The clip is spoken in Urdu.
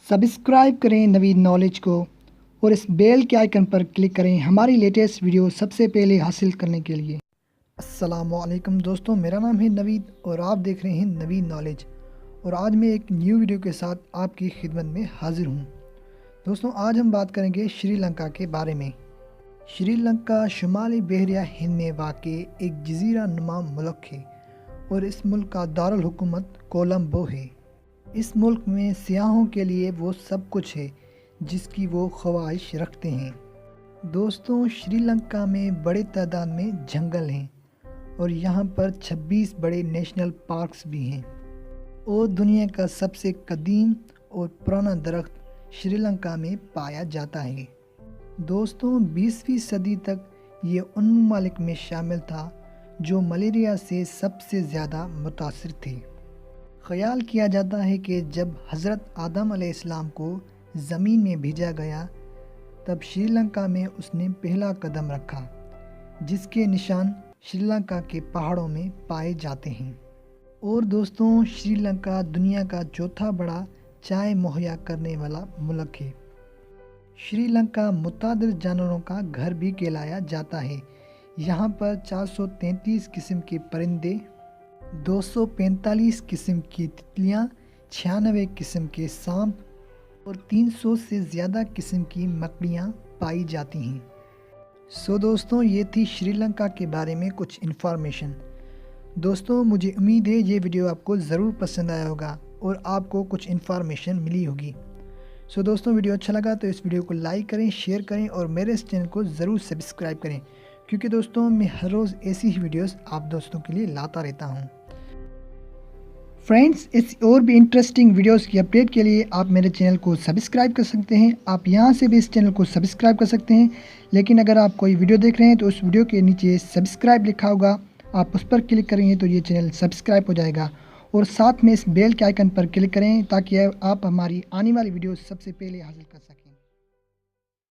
سبسکرائب کریں نوید نالج کو اور اس بیل کے آئیکن پر کلک کریں ہماری لیٹسٹ ویڈیو سب سے پہلے حاصل کرنے کے لیے۔ السلام علیکم دوستوں، میرا نام ہے نوید اور آپ دیکھ رہے ہیں نوید نالج، اور آج میں ایک نیو ویڈیو کے ساتھ آپ کی خدمت میں حاضر ہوں۔ دوستوں، آج ہم بات کریں گے شری لنکا کے بارے میں۔ شری لنکا شمالی بحیرہ ہند میں واقع ایک جزیرہ نما ملک ہے اور اس ملک کا دارالحکومت کولمبو ہے۔ اس ملک میں سیاحوں کے لیے وہ سب کچھ ہے جس کی وہ خواہش رکھتے ہیں۔ دوستوں، شری لنکا میں بڑے تعداد میں جنگل ہیں اور یہاں پر 26 بڑے نیشنل پارکس بھی ہیں، اور دنیا کا سب سے قدیم اور پرانا درخت شری لنکا میں پایا جاتا ہے۔ دوستوں، 20ویں صدی تک یہ ان ممالک میں شامل تھا جو ملیریا سے سب سے زیادہ متاثر تھے۔ خیال کیا جاتا ہے کہ جب حضرت آدم علیہ السلام کو زمین میں بھیجا گیا تب شری لنکا میں اس نے پہلا قدم رکھا، جس کے نشان شری لنکا کے پہاڑوں میں پائے جاتے ہیں۔ اور دوستوں، شری لنکا دنیا کا چوتھا بڑا چائے مہیا کرنے والا ملک ہے۔ شری لنکا متعدد جانوروں کا گھر بھی کہلایا جاتا ہے۔ یہاں پر 433 قسم کے پرندے، 245 قسم کی تتلیاں، 96 قسم کے سانپ اور 300 سے زیادہ قسم کی مکڑیاں پائی جاتی ہیں۔ دوستوں، یہ تھی شری لنکا کے بارے میں کچھ انفارمیشن۔ دوستوں، مجھے امید ہے یہ ویڈیو آپ کو ضرور پسند آیا ہوگا اور آپ کو کچھ انفارمیشن ملی ہوگی۔ دوستوں، ویڈیو اچھا لگا تو اس ویڈیو کو لائک کریں، شیئر کریں اور میرے اس چینل کو ضرور سبسکرائب کریں، کیونکہ دوستوں میں ہر روز ایسی ہی ویڈیوز آپ دوستوں کے لیے لاتا رہتا ہوں۔ فرینڈز، اس اور بھی انٹرسٹنگ ویڈیوز کی اپڈیٹ کے لیے آپ میرے چینل کو سبسکرائب کر سکتے ہیں۔ آپ یہاں سے بھی اس چینل کو سبسکرائب کر سکتے ہیں، لیکن اگر آپ کوئی ویڈیو دیکھ رہے ہیں تو اس ویڈیو کے نیچے سبسکرائب لکھا ہوگا، آپ اس پر کلک کریں گے تو یہ چینل سبسکرائب ہو جائے گا، اور ساتھ میں اس بیل کے آئیکن پر کلک کریں تاکہ آپ ہماری آنے والی ویڈیوز سب سے پہلے حاصل کر سکیں۔